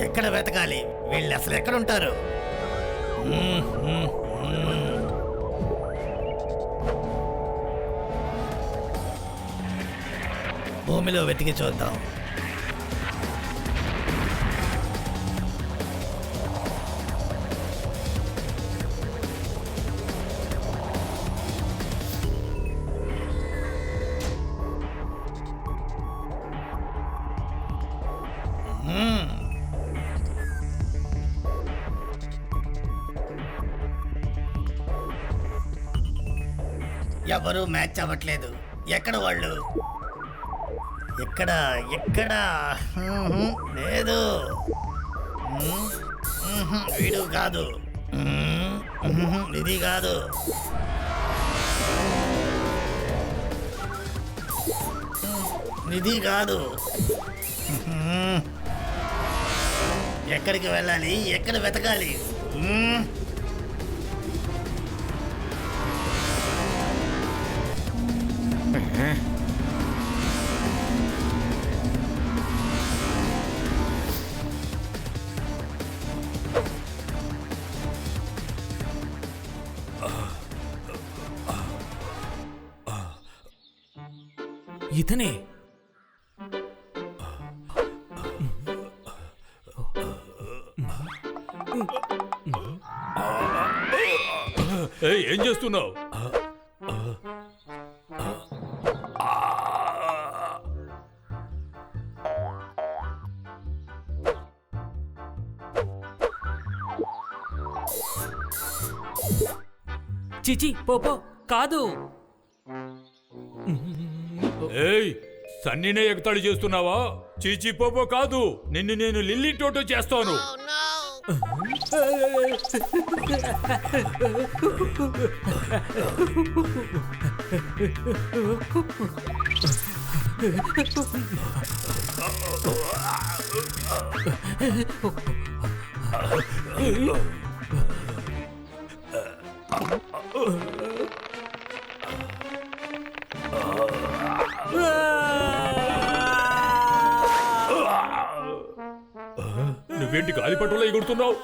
ఎక్కడ వెతకాలి? వీళ్ళు అసలు ఎక్కడ ఉంటారు? భూమిలో వెతికి చూద్దాం. ఎవరు మ్యాచ్ అవ్వట్లేదు. ఎక్కడ వాళ్ళు? ఎక్కడ ఎక్కడ? లేదు, వీడు కాదు, ఇది కాదు. ఇది కాదు. ఎక్కడికి వెళ్ళాలి? ఎక్కడ వెతకాలి? ఇతనే. ఏం చేస్తున్నావు? చిచి పోపో కాదు. ఏయ్, సన్నీనే ఎగతాళి చేస్తున్నావా? చీచీ పోపో కాదు, నిన్ను నేను లిల్లీ టోటో చేస్తాను. నువ్వేంటి గాలిపటంలో ఎగురుతున్నావు?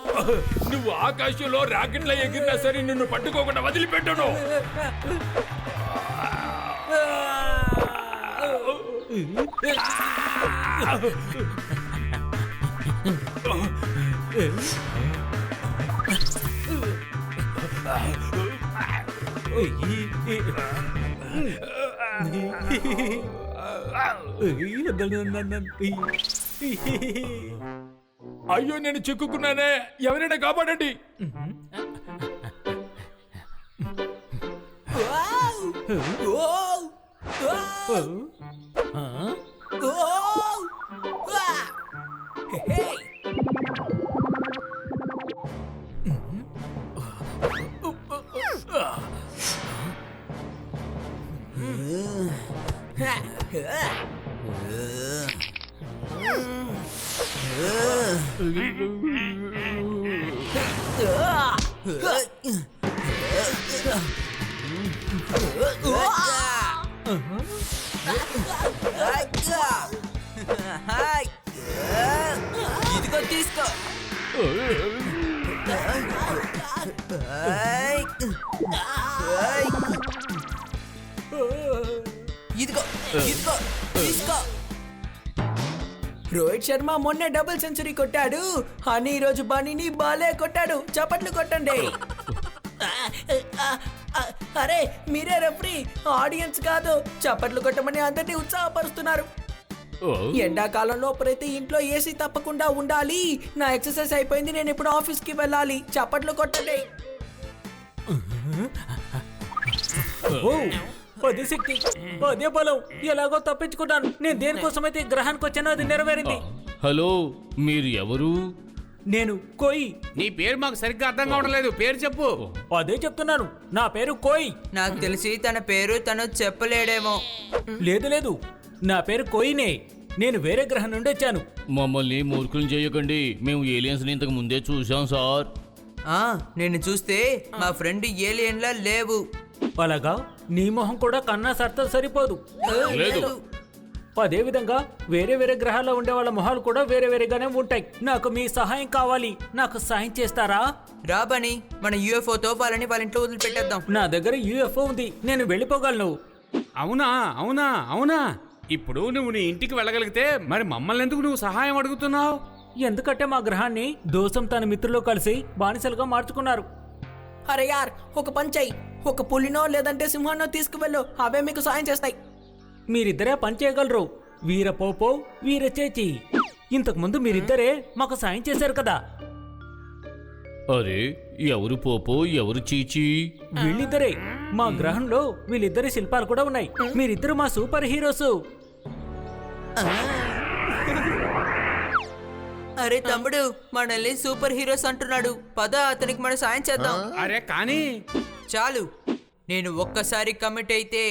నువ్వు ఆకాశంలో రాకెట్లో ఎగిరినా సరే నిన్ను పట్టుకోకుండా వదిలిపెట్టను. అయ్యో, నేను చిక్కుకున్నానే, ఎవరైనా కాపాడండి. ఇదిగో తీసుకో. ఇదిగో ఇదిగో తీసుకో. రోహిత్ శర్మ మొన్నే డబుల్ సెంచరీ కొట్టాడు అని ఈరోజు బనీని బాలే కొట్టాడు. చప్పట్లు కొట్టండి. అరే మీరే రెఫరీ, ఆడియన్స్ కాదు. చప్పట్లు కొట్టమని అందరినీ ఉత్సాహపరుస్తున్నారు. ఎండాకాలంలో ప్రతి ఇంట్లో ఏసీ తప్పకుండా ఉండాలి. నా ఎక్సర్సైజ్ అయిపోయింది, నేను ఇప్పుడు ఆఫీస్ కి వెళ్ళాలి. చప్పట్లు కొట్టండి. అదే శక్తి, అదే బలం. ఎలాగో తప్పించుకున్నాను. నేను దేనికోసమైతే గ్రహానికి వచ్చానో అది నెరవేరింది. హలో, మీరు ఎవరు? నేను కోయి. నీ పేరు మాకు సరిగ్గా అర్థం కావడం లేదు, పేరు చెప్పు. అదే చెప్తున్నాను, నా పేరు కోయి. నాకు తెలిసి తన పేరు తను చెప్పలేడేమో. లేదు లేదు, నా పేరు కోయినే. నేను వేరే గ్రహం నుండి వచ్చాను. మమ్మల్ని మూర్ఖులు చేయకండి, మేము ఏలియన్స్ ని ఇంతకు ముందే చూసాం సార్. నేను చూస్తే మా ఫ్రెండ్ ఏలియన్లా లేవు. అలాగా? నీ మొహం కూడా కన్నా సర్త సరిపోదు. లేదు. అదే విధంగా వేరే వేరే గ్రహాల్లో ఉండే వాళ్ళ మొహాలు కూడా వేరే వేరేగానే ఉంటాయి. నాకు మీ సహాయం కావాలి. నాకు సహాయం చేస్తారా? రాబని మన యూఎఫ్ఓతో వాళ్ళని వాళ్ళ ఇంట్లో వదిలిపెట్టేద్దాం. నా దగ్గర యూఎఫ్ఓ ఉంది, నేను వెళ్ళిపోగలను. అవునా అవునా అవునా ఇప్పుడు నువ్వు నీ ఇంటికి వెళ్ళగలిగితే మరి మమ్మల్ని ఎందుకు నువ్వు సహాయం అడుగుతున్నావు? ఎందుకంటే మా గ్రహాన్ని దోసం తన మిత్రులు కలిసి బానిసలుగా మార్చుకున్నారు. అరే యార్, ఒక పంచై, ఒక పులినో లేదంటే సింహాన్నో తీసుకువెళ్ళు, అవే మీకు సాయం చేస్తాయి. మీరిద్దరే పని చేయగలరు, వీర పోపో వీర చేచి. ఇంతకు ముందు మీరిద్దరే మాకు సాయం చేశారు కదా. అరే ఎవరు పోపో ఎవరు చీచి? వీళ్ళిద్దరే. మా గ్రహంలో వీళ్ళిద్దరి శిల్పాలు కూడా ఉన్నాయి. మీరిద్దరు మా సూపర్ హీరోస్. అరే తమ్ముడు, మనల్ని సూపర్ హీరోస్ అంటున్నాడు, పద అతనికి మనం సాయం చేద్దాం. అరే కానీ చాలు, నేను ఒక్కసారి కమిట్ అయితే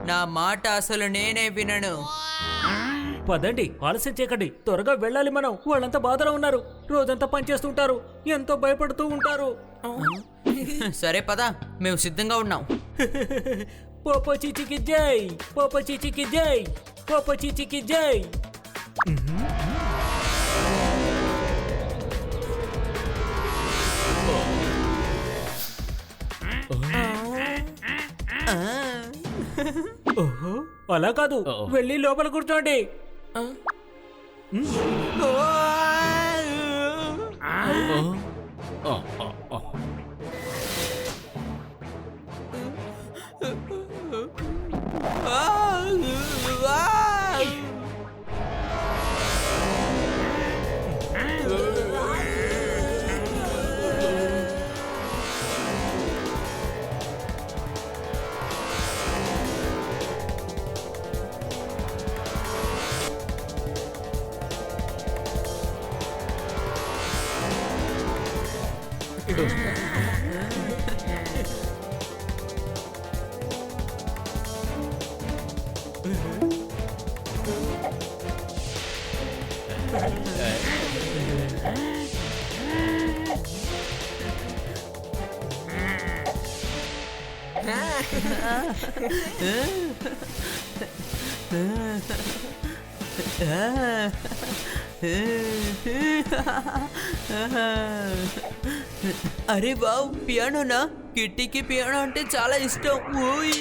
నా మాట అసలు నేనే వినను. పదండి, ఆలస్యం చేయకండి, త్వరగా వెళ్ళాలి మనం. వాళ్ళంతా బాధలో ఉన్నారు, రోజంతా పనిచేస్తుంటారు, ఎంతో భయపడుతూ ఉంటారు. సరే పద, మేము సిద్ధంగా ఉన్నాం. పోపో చీచికి జై, పోపో చీచికి జై, పోపో చీచికి జై. ఓహో, అలా కాదు, వెళ్ళి లోపల కూర్చోండి. అరే వావ్, పియానోనా? కిట్టీకి పియానో అంటే చాలా ఇష్టం. ఓయ్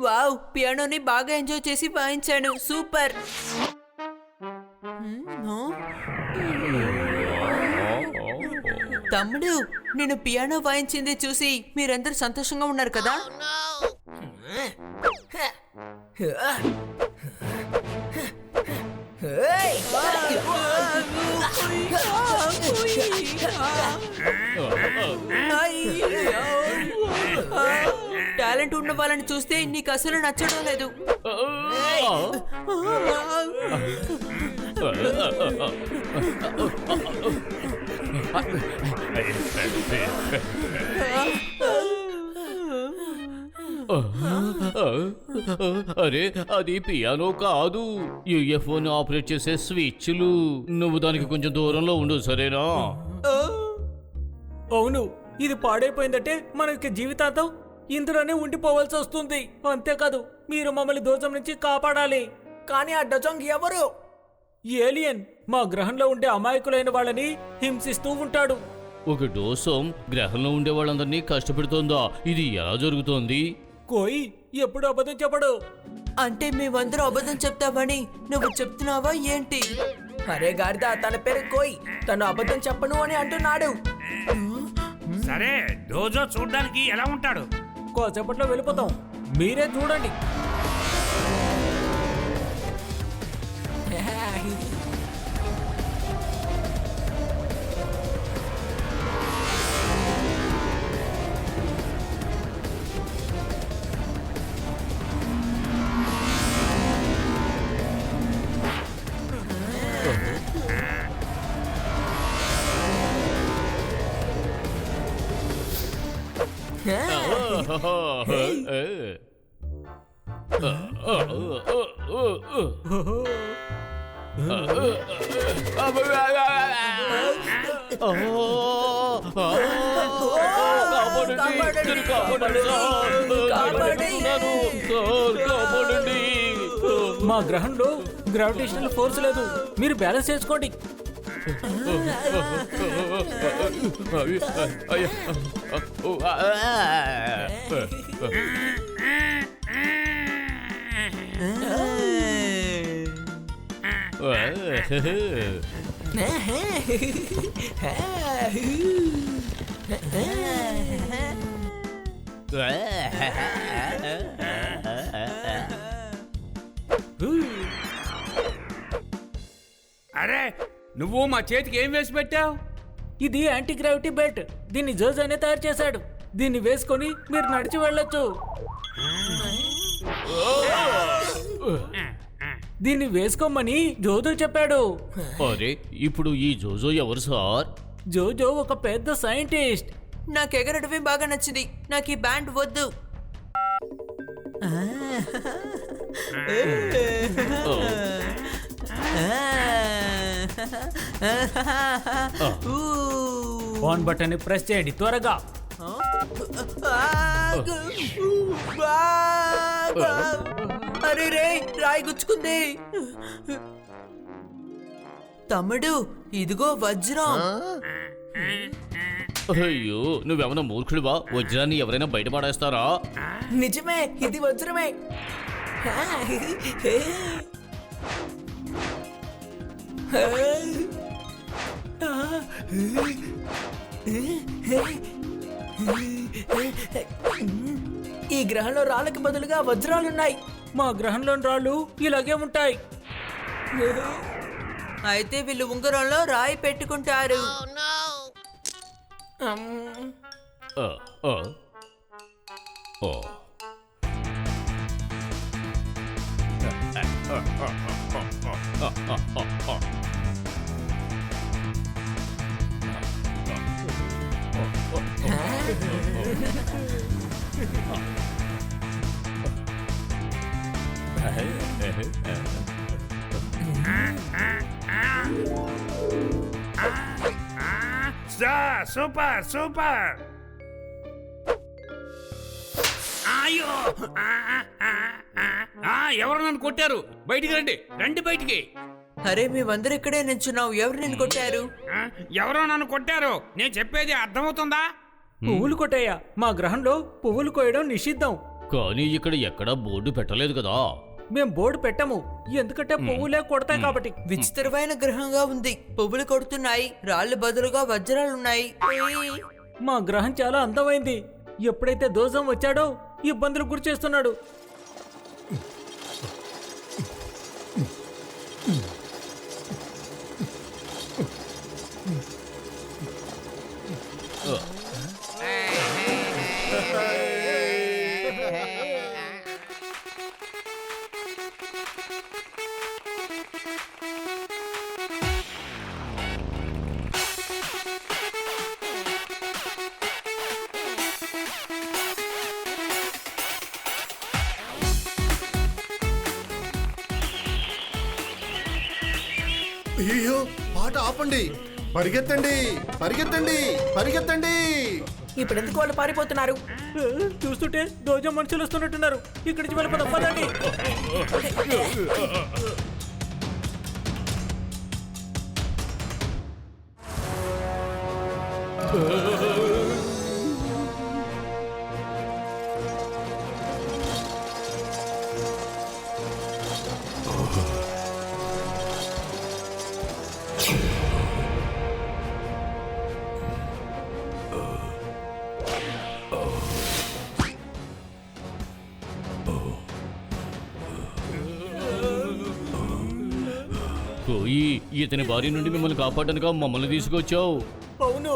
వావ్, పియానోని బాగా ఎంజాయ్ చేసి వాయించాను, సూపర్. తమ్ముడు, నేను పియానో వాయించింది చూసి మీరందరూ సంతోషంగా ఉన్నారు కదా? టాలెంట్ ఉన్న వాళ్ళని చూస్తే నీకు అసలు నచ్చడం లేదు. అరే అది పియానో కాదు, యుఎఫ్ఓని ఆపరేట్ చేసే స్విచ్లు. నువ్వు దానికి కొంచెం దూరంలో ఉండు, సరేనా? అవును, ఇది పాడైపోయిందంటే మనకి జీవితాంతం ఇందులోనే ఉండిపోవాల్సి వస్తుంది. అంతేకాదు, మీరు మమ్మల్ని దోషం నుంచి కాపాడాలి. కానీ ఆ డజంగ్ ఎవరు? ఏలియన్ మా గ్రహంలో ఉండే అమాయకులైన వాళ్ళని హింసిస్తూ ఉంటాడు. ఒక దోషం గ్రహంలో ఉండే వాళ్ళందరినీ కష్టపెడుతోందా? ఇది ఎలా జరుగుతోంది? కోయి ఎప్పుడు అబద్ధం చెప్పడు. అంటే మేమందరూ అబద్ధం చెప్తామని నువ్వు చెప్తున్నావా ఏంటి? అరే గాడిద, తన పేరు కోయ్. తను అబద్ధం చెప్పను అని అంటున్నాడు. సరే డోజో చూడ్డానికి ఎలా ఉంటాడు? కాసేపట్లో వెళ్ళిపోతాం, మీరే చూడండి. మా గ్రహంలో గ్రావిటేషనల్ ఫోర్స్ లేదు, మీరు బ్యాలెన్స్ చేసుకోండి. అరే నువ్వు మా చేతికి ఏం వేసి పెట్టావు? ఇది యాంటీ గ్రావిటీ బెల్ట్. దీన్ని జోజోనే తయారు చేశాడు. దీన్ని వేసుకొని మీరు నడిచి వెళ్ళొచ్చు. దీన్ని వేసుకోమని జోజో చెప్పాడు. అరే ఇప్పుడు ఈ జోజో ఎవరు సార్? జోజో ఒక పెద్ద సైంటిస్ట్. నాకు ఎగరడమే బాగా నచ్చింది. నాకు ఈ బ్యాండ్ వద్దు. ఆన్ బటన్ ప్రెస్ చేయండి త్వరగా. అరే రే, రాయి గుచ్చుకుంది. తమ్ముడు, ఇదిగో వజ్రం. అయ్యో నువ్వేమన్నా మూర్ఖుడివా? వజ్రాన్ని ఎవరైనా బయట పడేస్తారా? నిజమే, ఇది వజ్రమే. ఈ గ్రహంలో రాళ్ళకి బదులుగా వజ్రాలున్నాయి. మా గ్రహంలోని రాళ్ళు ఇలాగే ఉంటాయి. అయితే వీళ్ళు ఉంగరంలో రాయి పెట్టుకుంటారు. ఆ, ఆ. ఓ. Super super. అయ్యో ఎవరు నన్ను కొట్టారు? బయటికి రండి, రండి బయటికి. అరే మేమందరూ ఇక్కడే నించున్నావు. ఎవరు నేను కొట్టారు? ఎవరో నన్ను కొట్టారు. నేను చెప్పేది అర్థమవుతుందా? పువ్వులు కొట్టయ్యా, మా గ్రహంలో పువ్వులు కోయడం నిషిద్ధం. కానీ ఇక్కడ ఎక్కడా బోర్డు పెట్టలేదు కదా. మేం బోర్డు పెట్టము, ఎందుకంటే పువ్వులే కొడతాయి కాబట్టి. విచిత్రమైన గ్రహంగా ఉంది. పువ్వులు కొడుతున్నాయి, రాళ్ళు బదులుగా వజ్రాలున్నాయి. మా గ్రహం చాలా అందమైంది. ఎప్పుడైతే దోషం వచ్చాడో ఇబ్బందులు గురి చేస్తున్నాడు. అయ్యో పాట ఆపండి, పరిగెత్తండి పరిగెత్తండి పరిగెత్తండి. ఇప్పుడు ఎందుకు వాళ్ళు పారిపోతున్నారు? చూస్తుంటే దోజం మనుషులు వస్తున్నట్టున్నారు. ఇక్కడి నుంచి వెళ్ళిపోదాం పదండి. ఇతని బారి నుండి మిమ్మల్ని కాపాడడానికి మమ్మల్ని తీసుకొచ్చావు. అవును.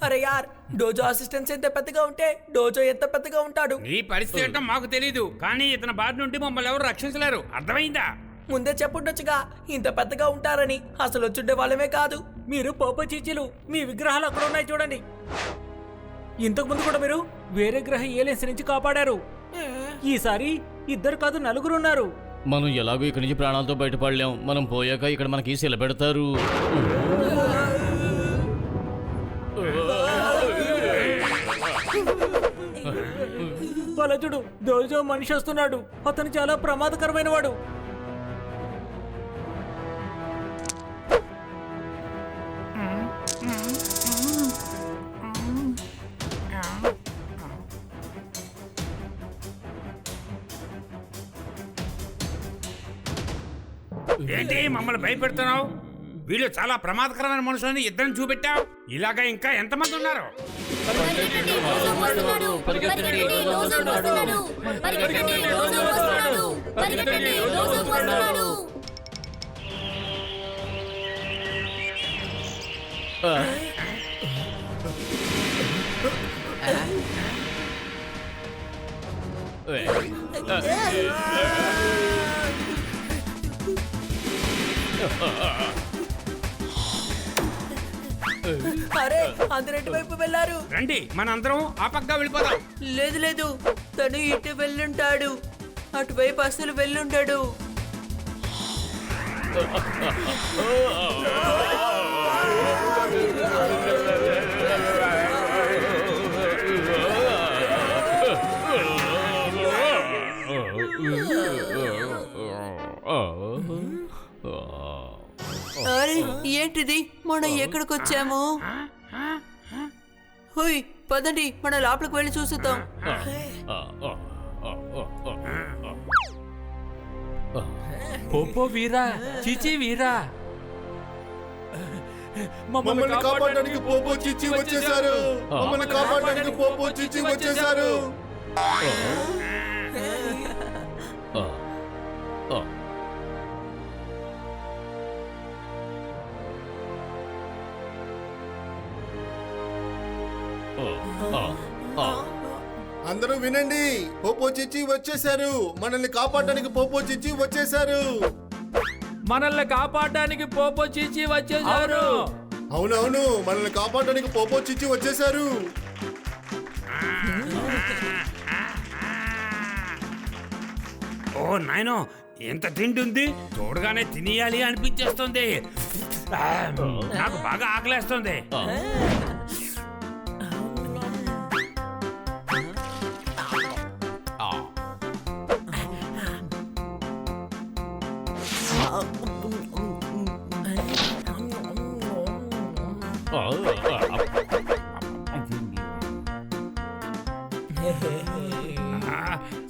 అరే యార్, డోజో అసిస్టెన్స్ ఎంత పెద్దగా ఉంటే డోజో ఎంత పెద్దగా ఉంటాడు. నీ పరిస్థితి ఏంటో మాకు తెలీదు, కానీ ఇతని బారి నుండి మమ్మల్ని ఎవరు రక్షించలేరు, అర్థమైందా? ముందే చెప్పుండొచ్చుగా ఇంత పెద్దగా ఉంటారని. అసలు వచ్చుండే వాళ్ళమే కాదు. మీరు పోపో చీచీలు, మీ విగ్రహాలు అక్కడ ఉన్నాయి చూడండి. ఇంతకు ముందు కూడా మీరు వేరే గ్రహ ఏలియన్స్ నుంచి కాపాడారు. ఈసారి ఇద్దరు కాదు, నలుగురు ఉన్నారు. మనం ఎలాగో ఇక్కడి నుంచి ప్రాణాలతో బయటపడలేం. మనం పోయాక ఇక్కడ మనకి శిల పెడతారు. చూడు, దోజో మనిషి వస్తున్నాడు. అతను చాలా ప్రమాదకరమైన వాడు. ఏంటి మమ్మల్ని భయపెడుతున్నావు? వీళ్ళు చాలా ప్రమాదకరమైన మనుషులని ఇద్దరిని చూపెట్టావు. ఇలాగా ఇంకా ఎంతమంది ఉన్నారు? అరే, అందరు ఎటువైపు వెళ్ళారు? రండి, మన అందరం ఆ పక్క వెళ్ళిపోదాం. లేదు లేదు, తను ఇటు వెళ్ళుంటాడు, అటువైపు అసలు వెళ్ళుంటాడు. అరే ఏంటిది, మనం ఎక్కడికి వచ్చాము? హోయ్, పదండి మన లోపలికి వెళ్ళి చూసుద్దాం. పోపో వీరా, చీచీ వీరా, మమ్మల్ని కాపాడడానికి పోపో చిచ్చి వచ్చేసారు. మమ్మల్ని కాపాడడానికి పోపో చిచ్చి వచ్చేసారు. అందరూ వినండి, పోపో చిచ్చి వచ్చేసారు. మనల్ని కాపాడడానికి పోపో చిచ్చి వచ్చేసారు. మనల్ని కాపాడడానికి పోపో చీచీ వచ్చేసారు. అవునవును, మనల్ని కాపాడడానికి పోపో చిచ్చి వచ్చేసారు. ఓ నాయనో, ఎంత తిండి ఉంది, చూడగానే తినేయాలి అనిపించేస్తుంది. నాకు బాగా ఆకలేస్తుంది.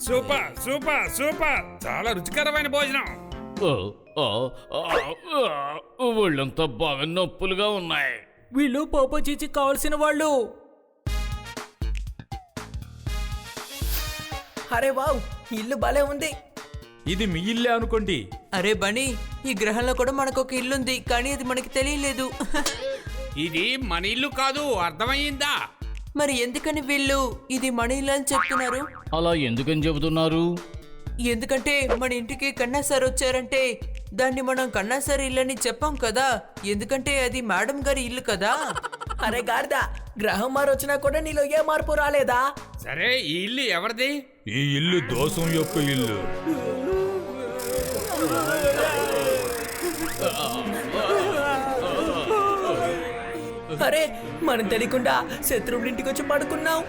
సూపర్ సూపర్ సూపర్, చాలా రుచికరమైన భోజనం. ఒళ్ళంతా బాగా నొప్పులుగా ఉన్నాయి. వీళ్ళు పోపో చీచి కావాల్సిన వాళ్ళు. అరే వావ్, ఇల్లు భలే ఉంది. ఇది మీ ఇల్లే అనుకోండి. అరే బనీ, ఈ గ్రహంలో కూడా మనకు ఒక ఇల్లుంది, కానీ అది మనకి తెలియలేదు. ఇది మన ఇల్లు కాదు, అర్థమయ్యిందా? మరి ఎందుకని వీళ్ళు ఇది మన ఇల్లు అని చెప్తున్నారు? అలా ఎందుకని చెబుతున్నారు? ఎందుకంటే మన ఇంటికి కన్నా సార్ వచ్చారంటే దాన్ని మనం కన్నా సార్ ఇల్లు అని చెప్పాం కదా, ఎందుకంటే అది మేడం గారి ఇల్లు కదా. అరే గాడిద, గ్రహం మారు వచ్చినా కూడా నీలో ఏ మార్పు రాలేదా? సరే, ఈ ఇల్లు ఎవరిది? ఈ ఇల్లు దోసం యొక్క ఇల్లు. అరే, మనం తెలియకుండా శత్రువుల ఇంటికి వచ్చి పడుకున్నాం.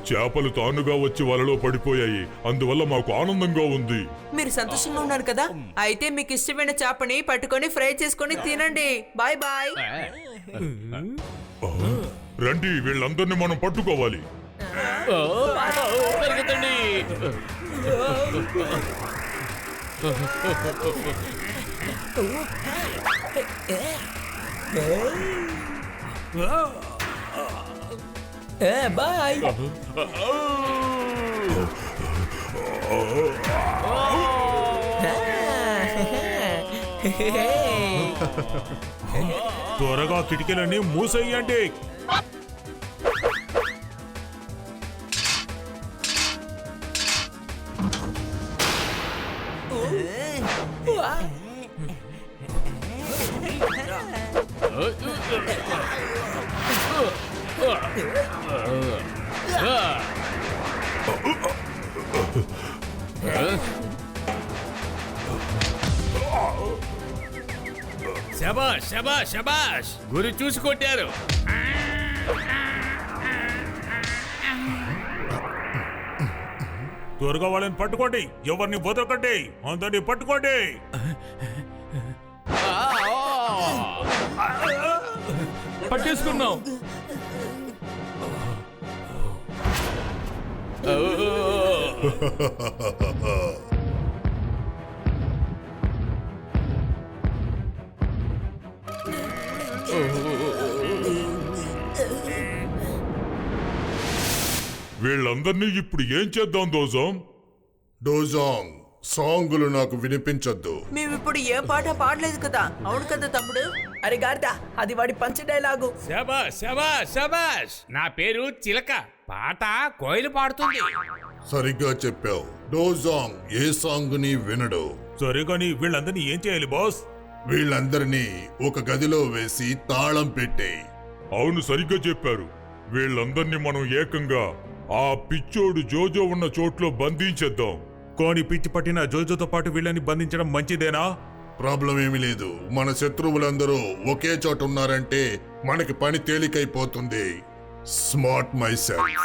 చేపలు తానుగా వచ్చి వలలో పడిపోయాయి, అందువల్ల మాకు ఆనందంగా ఉంది. మీరు సంతోషంగా ఉన్నారు కదా, అయితే మీకు ఇష్టమైన చేపని పట్టుకొని ఫ్రై చేసుకొని తినండి. Bye bye. రండి, వీళ్ళందరినీ మనం పట్టుకోవాలి. పరిగెత్తండి. బాయ్. త్వరగా కిటికీలన్నీ మూసేయండి. శబాష్ శబాష్ శబాష్ గురి చూసి కొట్టారు. త్వరగా వాళ్ళని పట్టుకోండి, ఎవరిని వదలకండి, అందరినీ పట్టుకోండి. పట్టేసుకున్నాం. వీళ్ళందరినీ ఇప్పుడు ఏం చేద్దాం దోజం? డోజాంగ్ సాంగులు నాకు వినిపించొద్దు. మేమిప్పుడు ఏ పాట పాడలేదు కదా, అవును కదా తమ్ముడు? అరే గాడిద, అది వాడి పంచ డైలాగు. శబాష్ శబాష్ శబాష్. నా పేరు చిలక, పాట కోయిలు పాడుతుంది. సరిగ్గా చెప్పావు. డోజాంగ్ ఏ సాంగ్ ని వినడు. సరే కానీ వీళ్ళందరినీ ఏం చేయాలి బాస్? వీళ్ళందరినీ ఒక గదిలో వేసి తాళం పెట్టేయ్. అవును, సరిగ్గా చెప్పారు. వీళ్ళందరినీ మనం ఏకంగా ఆ పిచ్చోడు జోజో ఉన్న చోట్లో బంధించేద్దాం. కానీ పిచ్చి పట్టిన జోజోతో పాటు వీళ్ళని బంధించడం మంచిదేనా? ప్రాబ్లం ఏమీ లేదు. మన శత్రువులందరూ ఒకే చోట ఉన్నారంటే మనకి పని తేలికైపోతుంది. Smart my self.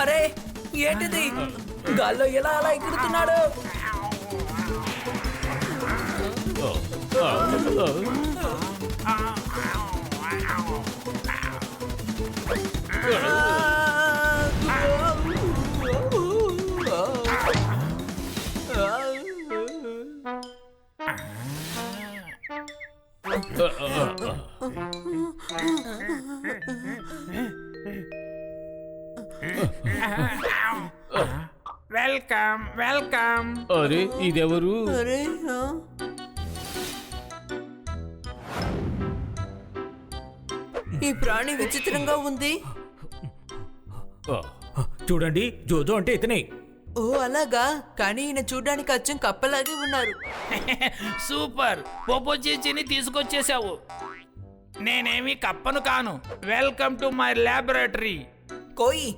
అరే ఏంటిది? గాల్లో ఎలా అలా ఎగురుతున్నాడు? Welcome welcome. అరే ఇదెవరు? అరే ఈ ప్రాణి విచిత్రంగా ఉంది. చూడండి, జోజో అంటే ఇతనే. ఓ అలాగా, కానీ ఈయన చూడడానికి అచ్చం కప్పలాగే ఉన్నారు. సూపర్, పోపో చీచిని తీసుకొచ్చేసావు. నేనేమి కప్పను కాను. Welcome to my laboratory. కోయి,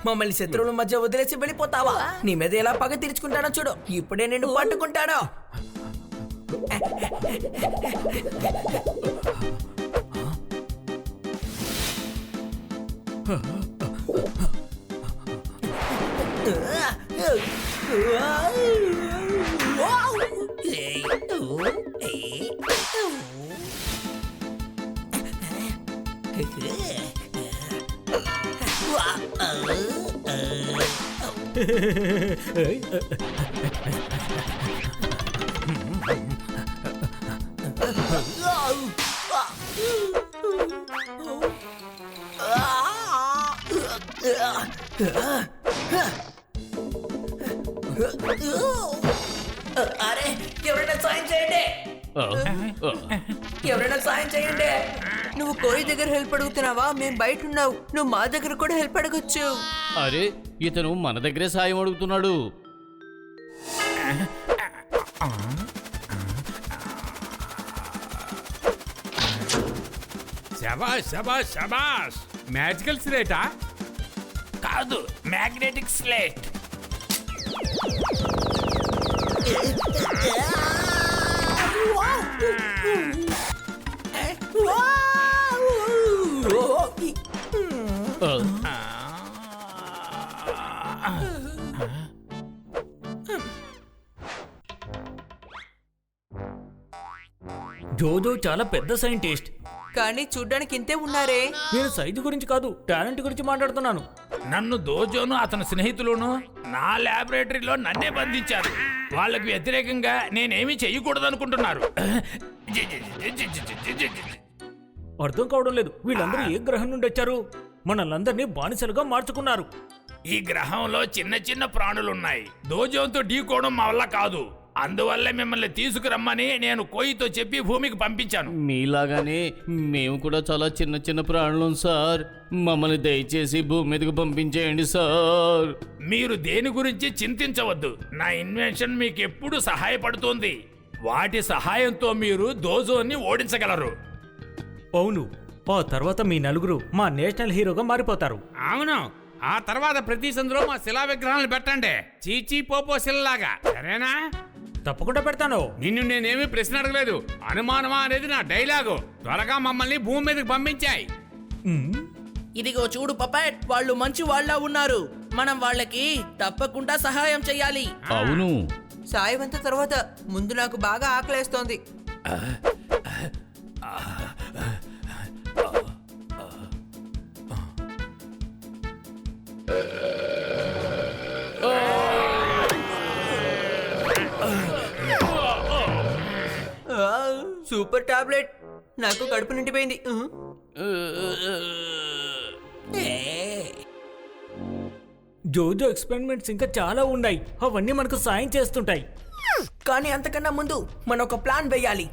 మమ్మల్ని శత్రువుల మధ్య వదిలేసి వెళ్ళిపోతావా? నీ మీద ఎలా పగ తీర్చుకుంటానో చూడు. ఇప్పుడే నేను పట్టుకుంటాను. ఏయ్, ఊ, ఏ, ఊ. వా, ఆ, ఆ. అరే ఎవరైనా సాయం చేయండి, ఆ, ఆ. ఎవరైనా సాయం చేయండి. నువ్వు కోయి దగ్గర హెల్ప్ అడుగుతున్నావా? మేము బయట ఉన్నావు, నువ్వు మా దగ్గర కూడా హెల్ప్ అడగొచ్చు. అరే ఇతను మన దగ్గరే సాయం అడుగుతున్నాడు. శబాష్ శబాష్ శబాష్. మ్యాజికల్ స్లేటా? కాదు, మ్యాగ్నెటిక్ స్లేట్. ఆ, జోజో చాలా పెద్ద సైంటిస్ట్. కానీ చూడ్డానికి ఇంతే ఉన్నారే. నేను సైజు గురించి కాదు, టాలెంట్ గురించి మాట్లాడుతున్నాను. నన్ను దోజోను అతని స్నేహితులను నా ల్యాబొరేటరీలో నన్నే బంధించారు. వాళ్ళకు వ్యతిరేకంగా నేనేమీ చెయ్యకూడదనుకుంటున్నారు. అర్థం కావడం లేదు, వీళ్ళందరూ ఏ గ్రహం నుండి వచ్చారు? మనల్ని బానిసలుగా మార్చుకున్నారు. ఈ గ్రహంలో చిన్న చిన్న ప్రాణులున్నాయి. దోజోతో ఢీకోవడం మా వల్ల కాదు. అందువల్లే మిమ్మల్ని తీసుకురమ్మని నేను కోయితో చెప్పి భూమికి పంపించాను. మీలాగానే మేము కూడా చాలా చిన్న చిన్న ప్రాణులం సార్. మమ్మల్ని దయచేసి భూమి మీదకి పంపించేయండి సార్. మీరు దేని గురించి చింతించవద్దు. నా ఇన్వెన్షన్ మీకు ఎప్పుడు సహాయపడుతుంది. వాటి సహాయంతో మీరు దోజోని ఓడించగలరు. అవును, ఆ తర్వాత మీ నలుగురు మా నేషనల్ హీరోగా మారిపోతారు. అవును, ఆ తర్వాత ప్రతి సందులో మా శిలా విగ్రహాలను పెట్టండి, చీచీ పోపో శిలలాగా. సరేనా? తప్పకుండా పెడతాను. నిన్ను నేనేమీ ప్రశ్న అడగలేదు. అనుమానమా అనేది నా డైలాగు. త్వరగా మమ్మల్ని భూమి మీదకి పంపించాయి. ఇదిగో చూడు పపెట్, వాళ్ళు మంచి వాళ్ళ ఉన్నారు. మనం వాళ్ళకి తప్పకుండా సహాయం చెయ్యాలి. అవును, సాయం అంతా తర్వాత, ముందు నాకు బాగా ఆకలేస్తోంది. సూపర్ టాబ్లెట్, నాకు కడుపు నిండిపోయింది. జోజో ఎక్స్పెరిమెంట్స్ ఇంకా చాలా ఉన్నాయి, అవన్నీ మనకు సాయం చేస్తుంటాయి. కానీ అంతకన్నా ముందు మనం ఒక ప్లాన్ వేయాలి.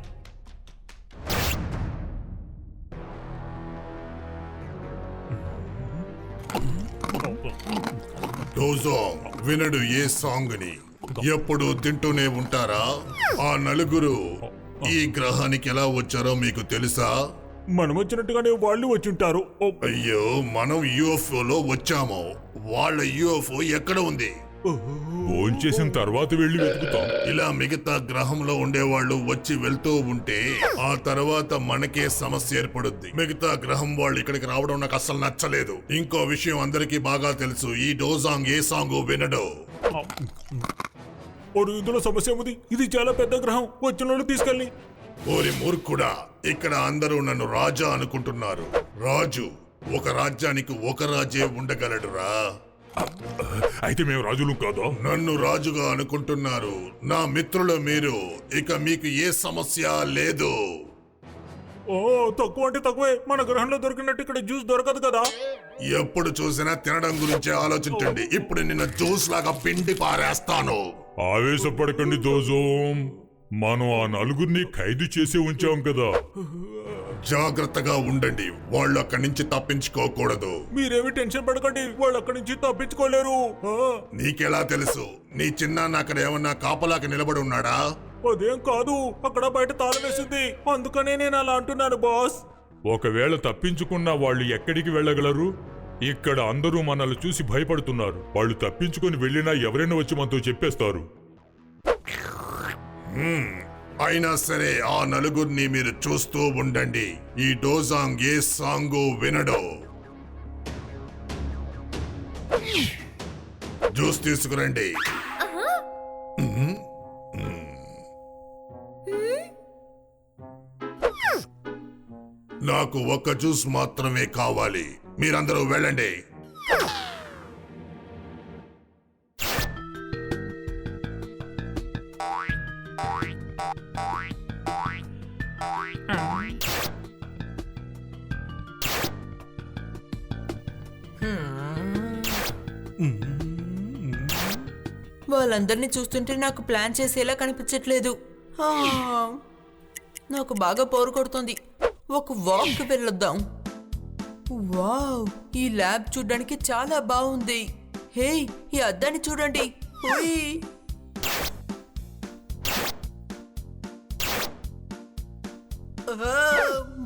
డోజోంగ్ వినడు ఏ సాంగ్ ని ఎప్పుడు తింటూనే ఉంటారా? ఆ నలుగురు ఈ గ్రహానికి ఎలా వచ్చారో మీకు తెలుసా? మనం వచ్చినట్టుగానే వాళ్ళు వచ్చుంటారు. అయ్యో, మనం యూఎఫ్ఓలో వచ్చాము. వాళ్ళ యూఎఫ్ఓ ఎక్కడ ఉంది? భోంచేసిన తర్వాత వెళ్ళి వెతుకుతాం. ఇలా మిగతా గ్రహంలో ఉండేవాళ్ళు వచ్చి వెళ్తూ ఉంటే ఆ తర్వాత మనకే సమస్య ఏర్పడుద్ది. మిగతా గ్రహం వాళ్ళు ఇక్కడికి రావడం నాకు అస్సలు నచ్చలేదు. ఇంకో విషయం అందరికీ బాగా తెలుసు, ఈ డోజాంగ్ ఏ సాంగ్ వినడు. ఇందులో సమస్య ఉంది. ఇది చాలా పెద్ద గ్రహం, వచ్చిన వాళ్ళు తీసుకెళ్ళి. ఓరి మూర్ఖుడా, ఇక్కడ అందరూ నన్ను రాజా అనుకుంటున్నారు. రాజు ఒక రాజ్యానికి ఒక రాజే ఉండగలడురా. అయితే మేము రాజులు కాదా? నన్ను రాజుగా అనుకుంటున్నారు. నా మిత్రులు మీరు. ఇక మీకు ఏ సమస్య లేదు. తక్కువ అంటే తక్కువే. మన గ్రహంలో దొరికినట్టు ఇక్కడ జ్యూస్ దొరకదు కదా. ఎప్పుడు చూసినా తినడం గురించే ఆలోచించండి. ఇప్పుడు నిన్న జ్యూస్ లాగా పిండి పారేస్తాను. ఆవేశపడకండి దోజోం, మనం ఆ నలుగురిని ఖైదు చేసి ఉంచాం కదా. జాగ్రత్తగా ఉండండి, వాళ్ళు అక్కడి నుంచి తప్పించుకోకూడదు. మీరేమి టెన్షన్ పడకండి, వాళ్ళు అక్కడి నుంచి తప్పించుకోలేరు. నీకెలా తెలుసు? నీ చిన్నాన్న అక్కడ ఏమన్నా కాపలాకి నిలబడి ఉన్నాడా? అదేం కాదు, అక్కడ బయట తాళం వేసింది, అందుకనే నేను అలా అంటున్నాను బాస్. ఒకవేళ తప్పించుకున్నా వాళ్ళు ఎక్కడికి వెళ్ళగలరు? ఇక్కడ అందరూ మనల్ని చూసి భయపడుతున్నారు. వాళ్ళు తప్పించుకొని వెళ్ళినా ఎవరైనా వచ్చి మనతో చెప్పేస్తారు. అయినా సరే ఆ నలుగురిని మీరు చూస్తూ ఉండండి. ఈ డోజాంగ్ ఏ సాంగు వినడు. జ్యూస్ తీసుకురండి. నాకు ఒక్క జ్యూస్ మాత్రమే కావాలి. మీరందరూ వెళ్ళండి. వాళ్ళందరినీ చూస్తుంటే నాకు ప్లాన్ చేసేలా కనిపించట్లేదు. ఆ, నాకు బాగా బోర్ కొడుతుంది. ఒక వాక్ వెళ్ళొద్దాం. వావ్, ఈ ల్యాబ్ చూడడానికి చాలా బాగుంది. హే, ఈ అద్దాన్ని చూడండి. ఉయ్. ఆ,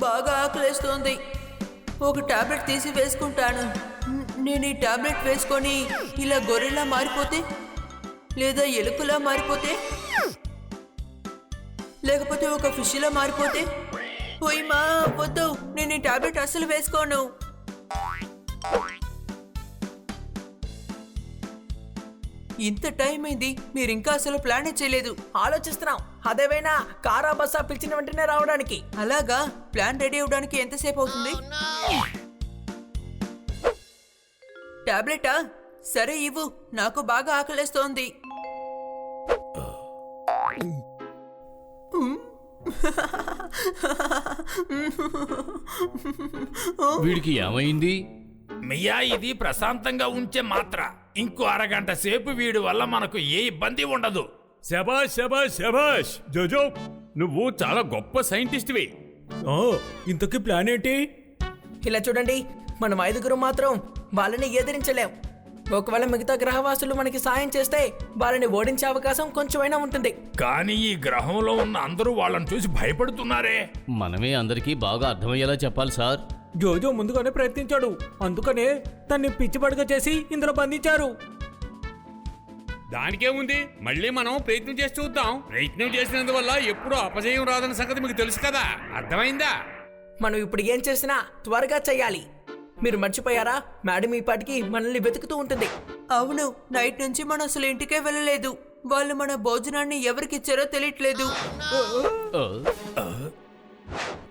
బాగా ఆకలేస్తోంది. ఒక టాబ్లెట్ తీసి వేసుకుంటాను. నేను ఈ టాబ్లెట్ వేసుకొని ఇలా గొర్రెలా మారిపోతే, లేదా ఎలుకలా మారిపోతే, లేకపోతే ఒక ఫిష్లా మారిపోతే. ఓయ్ మా, వద్దు, నేను ఈ టాబ్లెట్ అస్సలు వేసుకోను. ఇంత టైం అయింది, మీరు ఇంకా అసలు ప్లానే చేయలేదు. ఆలోచిస్తున్నాం. అదేవైనా కారా బస్సా పిలిచిన వెంటనే రావడానికి. అలాగా, ప్లాన్ రెడీ అవడానికి ఎంతసేపు అవుతుంది? టాబ్లెటా? సరే ఇవ్వు, నాకు బాగా ఆకలేస్తోంది. వీడికి ఏమైంది? మియా, ఇది ప్రశాంతంగా ఉంచే మాత్ర. ఇంకో అరగంట సేపు వీడి వల్ల మనకు ఏ ఇబ్బంది ఉండదు. శబాష్ శబాష్ శబాష్ జోజో, నువ్వు చాలా గొప్ప సైంటిస్ట్వి. ఇంతకీ ప్లాన్ ఏంటి? ఇలా చూడండి, మనం 5 మాత్రం వాళ్ళని ఎదిరించలేం. ఒకవేళ మిగతా గ్రహవాసులు మనకి సాయం చేస్తే వాళ్ళని ఓడించే అవకాశం కొంచెమైనా ఉంటుంది. కానీ ఈ గ్రహంలో ఉన్న అందరూ వాళ్ళని చూసి భయపడుతున్నారే. మనమే అందరికీ బాగా అర్థమయ్యేలా చెప్పాలి సార్. జోజో ముందుగానే ప్రయత్నించాడు, అందుకనే తన్ని పిచ్చిపడక చేసి ఇందులో బంధించారు. దానికేముంది, మళ్ళీ మనం ప్రయత్నం చేసి చూద్దాం. ప్రయత్నం చేసినందువల్ల ఎప్పుడూ అపజయం రాదన్న సంగతి మీకు తెలుసు కదా, అర్థమైందా? మనం ఇప్పుడు ఏం చేసినా త్వరగా చెయ్యాలి. మీరు మర్చిపోయారా, మేడం ఈ పాటికి మనల్ని వెతుకుతూ ఉంటుంది. అవును, నైట్ నుంచి మనం అసలు ఇంటికే వెళ్ళలేదు. వాళ్ళు మన భోజనాన్ని ఎవరికిచ్చారో తెలియట్లేదు.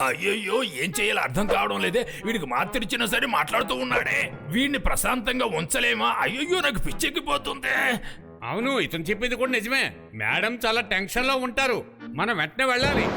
అయ్యయ్యో, ఏం చేయాలో అర్థం కావడం లేదే. వీడికి మాత్ర ఇచ్చినా సరే మాట్లాడుతూ ఉన్నాడే. వీడిని ప్రశాంతంగా ఉంచలేమా? అయ్యయ్యో, నాకు పిచ్చెక్కిపోతుంది. అవును, ఇతను చెప్పింది కూడా నిజమే. మేడం చాలా టెన్షన్లో ఉంటారు. మనం వెంటనే వెళ్ళాలి.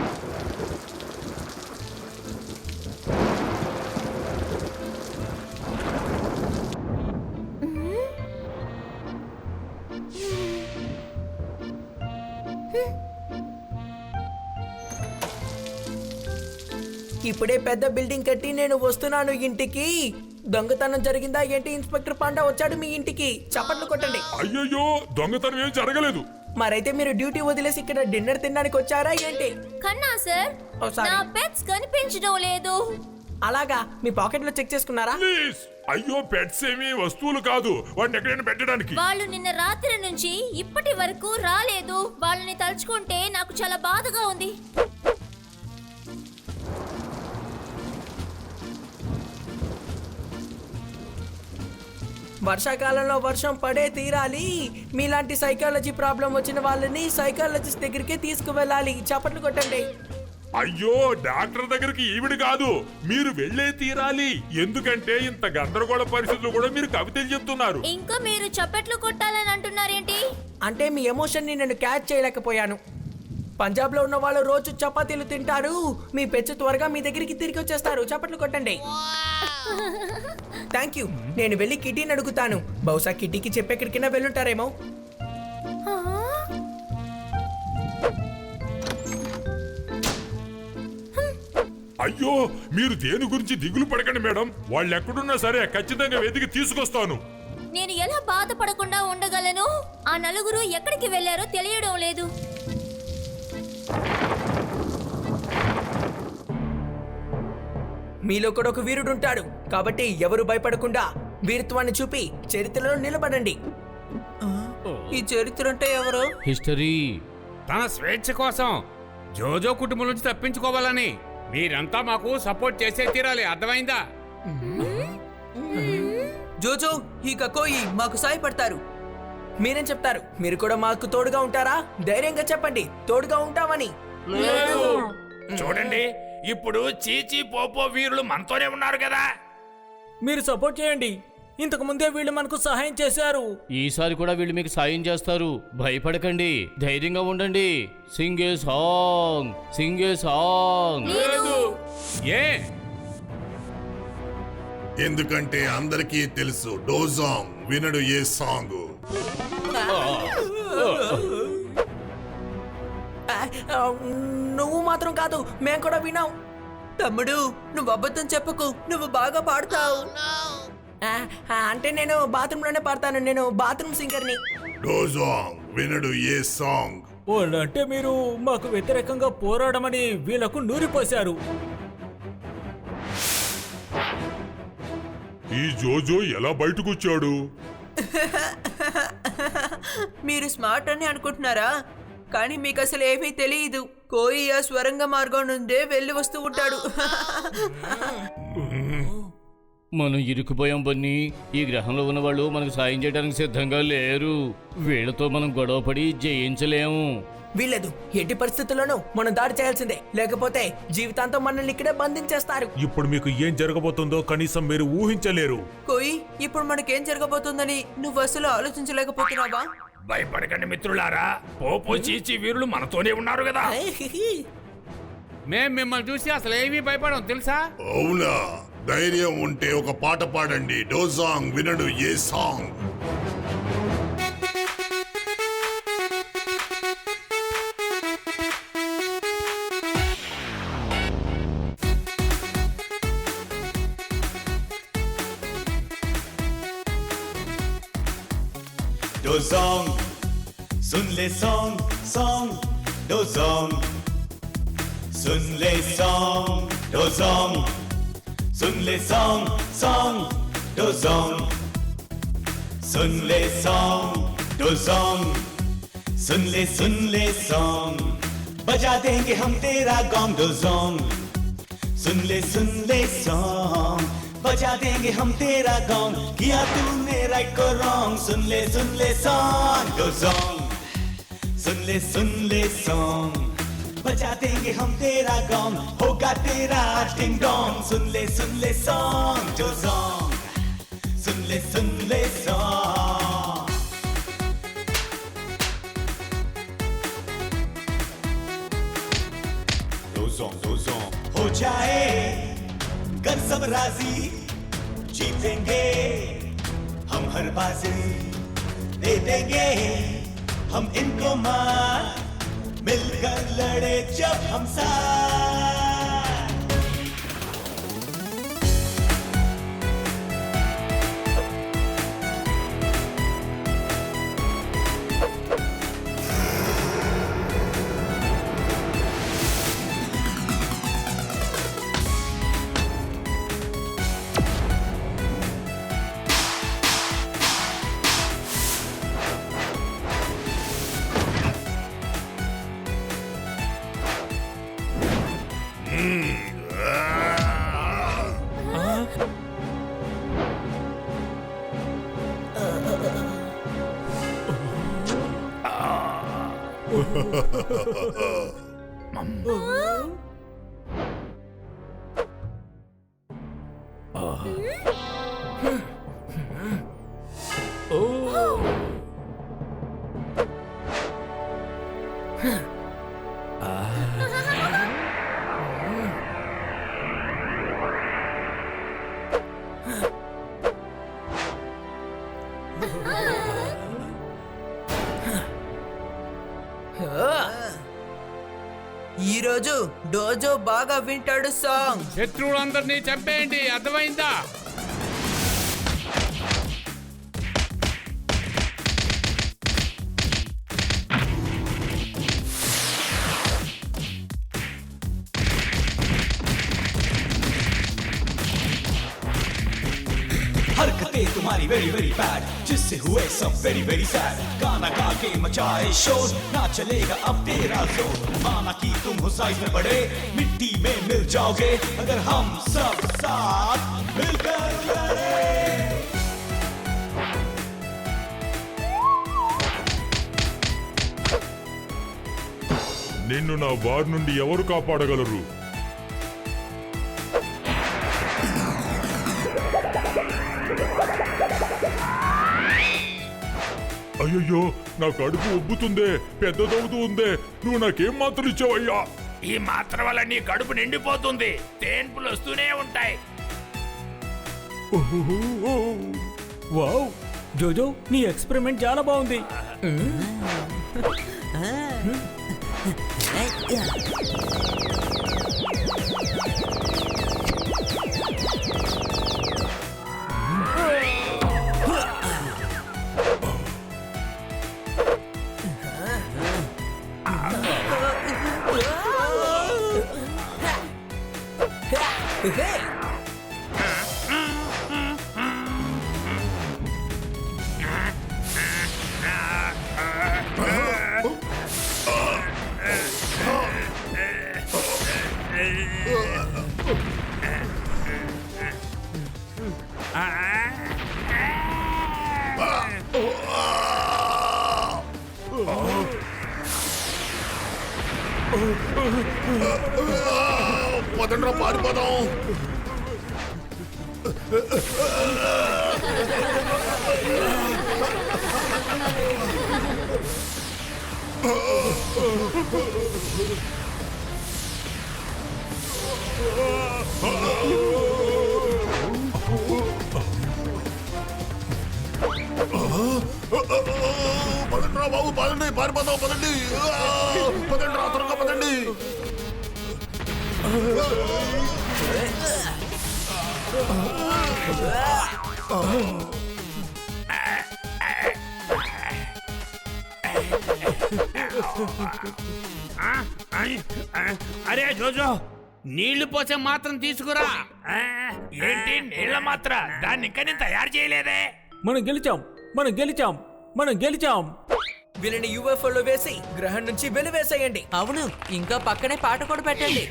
ఇప్పుడే పెద్ద బిల్డింగ్ కట్టి నేను వస్తున్నాను ఇంటికి. దొంగతనం జరిగిందా ఏంటి? ఇన్స్పెక్టర్ పాండా వచ్చాడు మీ ఇంటికి. చప్పట్లు కొట్టండి. అయ్యయ్యో, దొంగతనం ఏం జరగలేదు. మరైతే మీరు డ్యూటీ వదిలేసి ఇక్కడ డిన్నర్ తినడానికి వచ్చారా ఏంటి? కన్నా సార్, ఓ, సారీ. నా పెట్స్ కనిపించడం లేదు. అలాగా, మీ పాకెట్ లో చెక్ చేసుకున్నారా? ప్లీజ్. అయ్యో, పెట్స్ ఏమి వస్తువులు కాదు, వాటిని ఎక్కడైనా పెట్టడానికి. వాళ్ళు నిన్న రాత్రి నుంచి ఇప్పటి వరకు రాలేదు. వాళ్ళని తలుచుకుంటే నాకు చాలా బాధగా ఉంది. వర్షాకాలంలో వర్షం పడే తీరాలి. మీలాంటి సైకాలజీ ప్రాబ్లం వచ్చిన వాళ్ళని సైకాలజిస్ట్ దగ్గరికి తీసుకువెళ్ళాలి. చప్పట్లు కొట్టండి. అయ్యో, డాక్టర్ దగ్గరికి ఈవిడ కాదు, మీరు వెళ్ళే తీరాలి. ఎందుకంటే ఇంత గందరగోళ పరిస్థితులు కూడా మీరు కవితలు చెప్తున్నారు. ఇంకా మీరు చప్పట్లు కొట్టాలని అంటున్నారేంటి? అంటే మీ ఎమోషన్ ని నేను క్యాచ్ చేయలేకపోయాను. పంజాబ్ లో ఉన్న వాళ్ళు రోజు చపాతీలు తింటారు. మీ పెచ్చు త్వరగా మీ దగ్గరికి తిరిగి వచ్చేస్తారు. చప్పట్లు కొట్టండి. Thank you. నేను వెళ్ళి కిటీని అడుగుతాను. బహుశా కిటీకి చెప్పెక్కడికైనా వెళ్ళుంటారేమో. అయ్యో, మీరు దేని గురించి దిగులు పడకండి మేడం. వాళ్ళు ఎక్కడున్నా సరే ఖచ్చితంగా వెతికి తీసుకొస్తాను. నేను ఎలా బాధపడకుండా ఉండగలను? ఆ నలుగురు ఎక్కడికి వెళ్లారో తెలియడం లేదు. మీలో కూడా ఒక వీరుడు ఉంటాడు. కాబట్టి ఎవరు భయపడకుండా వీరత్వాన్ని చూపి చరిత్రలో నిలబడండి. ఈ చరిత్ర అంటే ఎవరు? హిస్టరీ. తన స్వేచ్ఛ కోసం జోజో కుటుంబం నుంచి తప్పించుకోవాలని మీరంతా మాకు సపోర్ట్ చేసే తీరాలి, అర్థమైందా? జోజో, ఈ కకోయి మాకు సాయపడతారు. మీరేం చెప్తారు? మీరు కూడా మాకు తోడుగా ఉంటారా? ధైర్యంగా చెప్పండి, తోడుగా ఉంటామని. చూడండి, ఇప్పుడు చీచీ పోపో వీరులు మనతోనే ఉన్నారు కదా. మీరు సపోర్ట్ చేయండి. ఇంతకు ముందే వీళ్ళు మనకు సహాయం చేశారు. ఈసారి కూడా వీళ్ళు మీకు సాయం చేస్తారు. భయపడకండి, ధైర్యంగా ఉండండి. సింగ్ ఏ సాంగ్, సింగ్ ఏ సాంగ్. ఏ ఎందుకంటే అందరికీ తెలుసు డోజాంగ్ వినడు ఏ సాంగ్. నువ్వు మాత్రం కాదు, మేము కూడా వినాం. తమ్ముడు, నువ్వు అబద్ధం చెప్పకు, నువ్వు బాగా పాడతావు. అంటే నేను బాత్రూమ్ లోనే పాడతాను, నేను బాత్రూమ్ సింగర్ని. డోజాంగ్ వినడు ఏ సాంగ్. అంటే మీరు మాకు వ్యతిరేకంగా పోరాడమని వీళ్ళకు నూరిపోశారు. ఈ జోజో ఎలా బయటకొచ్చాడు? మీరు స్మార్ట్ అని అనుకుంటున్నారా? కానీ మీకు అసలు ఏమీ తెలియదు. కోయి ఆ స్వరంగ మార్గం నుండే వెళ్ళి వస్తూ ఉంటాడు. మనం ఇరుక్కుపోయాం బన్నీ. ఈ గ్రహంలో ఉన్న వాళ్ళు మనకు సాయం చేయడానికి సిద్ధంగా లేరు. వీళ్ళతో మనం గొడవపడి జయించలేము. వీళ్ళదు, ఎట్టి పరిస్థితుల్లోనూ మనం దాడి చేయాల్సిందే, లేకపోతే జీవితాంతం మనల్ని ఇక్కడే బంధించేస్తారు. ఇప్పుడు మీకు ఏం జరగబోతుందో కనీసం మీరు ఊహించలేరు. కోయి, ఇప్పుడు మనకేం జరగబోతుందని నువ్వు అసలు ఆలోచించలేకపోతున్నావా? భయపడకండి మిత్రులారా, పోపో చీచీ వీరులు మనతోనే ఉన్నారు కదా. మేం మిమ్మల్ని చూసి అసలు ఏమీ భయపడం తెలుసా? అవునా? ధైర్యం ఉంటే ఒక పాట పాడండి. డోజాంగ్ వినడు ఏ సాంగ్. Dozong, सुन ले song, song, dozong, सुन ले song, dozong, सुन ले song, song, dozong, सुन ले song, dozong, सुन ले song, बजा देंगे हम तेरा गॉन्ग dozong, सुन ले song, बजा देंगे हम तेरा गॉन्ग, किया तूने राइट को रॉन्ग, सुन ले सॉन्ग डोज़ोंग, सुन ले सॉन्ग, बजा देंगे हम तेरा गॉन्ग, होगा तेरा टिंग डोंग, सुन ले सॉन्ग डोज़ोंग, सुन ले सॉन्ग. डोज़ोंग हो जाए कर सब राजी, जीतेंगे हम हर बाजी, दे देंगे हम इनको मार, मिलकर लड़े जब हम साथ. ఈ రోజు డోజో బాగా వింటాడు సాంగ్. శత్రువులందరినీ చంపేయండి, అర్థమైందా? हरकतें तुम्हारी वेरी वेरी बैड, जिससे हुए सब वेरी वेरी सैड. गाना गा के मचाए शोर, ना चलेगा अब तेरा जोर. माना कि तुम हो साइज में बड़े, मिट्टी में मिल जाओगे अगर हम सब साथ मिलकर लड़े. నిన్ను నా బారి నుండి ఎవరు కాపాడగలరు? అయ్యయ్యో, నా కడుపు ఉబ్బుతుందే, పెద్దదవుతూ ఉందే. నువ్వు నాకేం మాత్రం ఇచ్చావయ్యా? ఈ మాత్ర వల్ల నీ కడుపు నిండిపోతుంది, తేన్పులు వస్తూనే ఉంటాయి. వావ్ జోజో, నీ ఎక్స్పెరిమెంట్ చాలా బాగుంది. పదండ్రా, పారిపోదాం. పదండ్రా బాబు, పదండి, పారిపోదాం, పదండి. పదండ్రా, త్వరగా పదండి. అరే జోజో, నీళ్లు పోసే మాత్రం తీసుకురా. ఏంటి నీళ్ళ మాత్ర? దాన్ని ఇంకా నేను తయారు చేయలేదే. మనం గెలిచాం, మనం గెలిచాం, మనం గెలిచాం. వీళ్ళని యూఎఫ్ఓలో వేసి గ్రహం నుంచి వెలివేసేయండి. అవును, ఇంకా పక్కనే పాట కూడా పెట్టండి.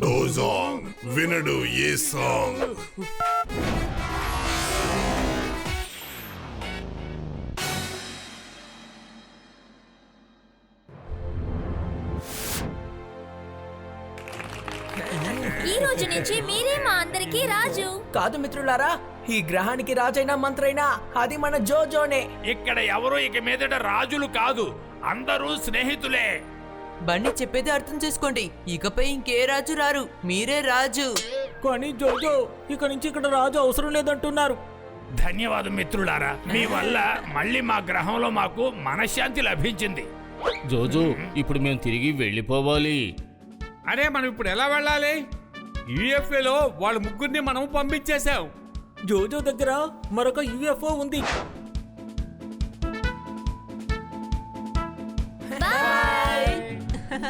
డోజాంగ్ వినడు ఏ సాంగ్. ఈ రోజు నుంచి మీరే మా అందరికీ రాజు. కాదు మిత్రులారా, ఈ గ్రహానికి రాజైన మంత్రైనా అది మన జోజోనే. ఇక్కడ ఎవరు ఇక మీదట రాజులు కాదు, అందరూ స్నేహితులే. బన్నీ చెప్పేది అర్థం చేసుకోండి. ఇకపై ఇంకే రాజు రారు, మీరే రాజు. కానీ జోజో, ఇక నుంచి ఇక్కడ రాజు అవసరం లేదంటున్నారు. ధన్యవాదం మిత్రులారా, మీ వల్ల మళ్ళీ మా గ్రహంలో మాకు మనశ్శాంతి లభించింది. జోజో, ఇప్పుడు మేము తిరిగి వెళ్ళిపోవాలి. అరే మనం ఇప్పుడు ఎలా వెళ్ళాలి? యుఎఫ్ఏలో వాళ్ళ ముగ్గురిని మనం పంపించేశాం. జోజో దగ్గర మరొక యుఎఫ్ఓ ఉంది. Bye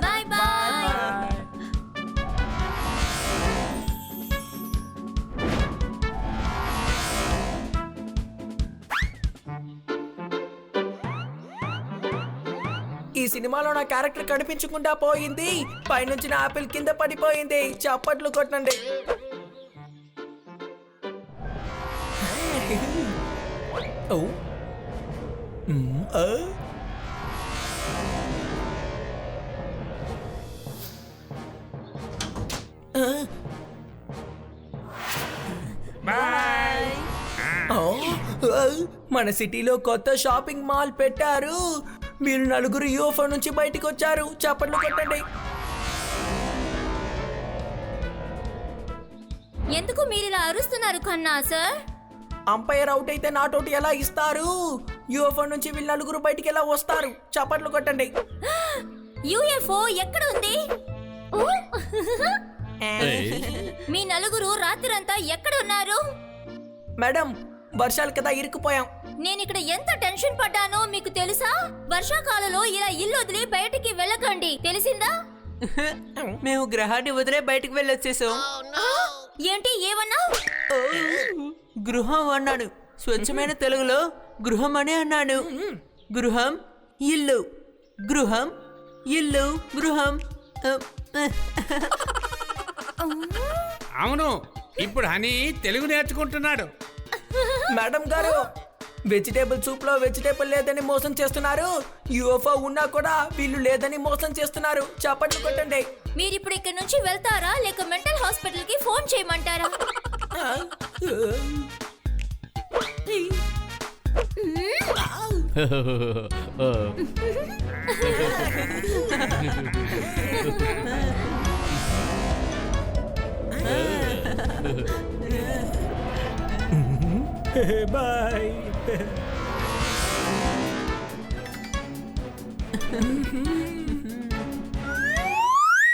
bye bye. ఈ సినిమాలో నా క్యారెక్టర్ కనిపించకుండా పోయింది. పైనుంచి నా ఆపిల్ కింద పడిపోయింది. చప్పట్లు కొట్టండి. ఓ మన సిటీలో కొత్త షాపింగ్ మాల్ పెట్టారు. మీరు నలుగురు యూఎఫ్ఓ నుంచి బయటికి వచ్చారు. చప్పట్లు కొట్టండి. ఎందుకు మీరు ఇలా అరుస్తున్నారు కన్నా సార్? అంపైర్ అవుట్ అయితే నాట్ అవుట్ ఎలా ఇస్తారు? యూఎఫ్ఓ నుంచి వీళ్ళు నలుగురు బయటికి ఎలా వస్తారు? చప్పట్లు కొట్టండి. యుఎఫ్ఓ ఎక్కడ ఉంది? ఓ! మీ నలుగురు రాత్రంతా ఎక్కడ ఉన్నారు? మేడం, వర్షాలు కదా, ఇరుక్కుపోయాం. నేను ఇక్కడ ఎంత టెన్షన్ పడ్డానో మీకు తెలుసా? వర్షాకాలంలో ఇలా ఇల్లు వదిలి బయటికి వెళ్ళకండి, తెలిసిందా? మేము గ్రహాన్ని వదిలే బయటికి వెళ్ళొచ్చేసాం. ఏంటి ఏమన్నా? గృహం అన్నాడు. స్వచ్ఛమైన తెలుగులో గృహం అనే అన్నాడు. గృహం ఇల్లు, గృహం ఇల్లు, గృహం. అవును, ఇప్పుడు హనీ తెలుగు నేర్చుకుంటున్నాడు. మేడం గారు, వెజిటేబుల్ సూప్ లో వెజిటేబుల్ లేదని మోసం చేస్తున్నారు. యూఎఫ్ఓ ఉన్నా కూడా వీళ్ళు లేదని మోసం చేస్తున్నారు. చప్పట్లు కొట్టండి. మీరు ఇప్పుడు ఇక్కడ నుంచి వెళ్తారా లేక మెంటల్ హాస్పిటల్ కి ఫోన్ చేయమంటారా? బాయ్.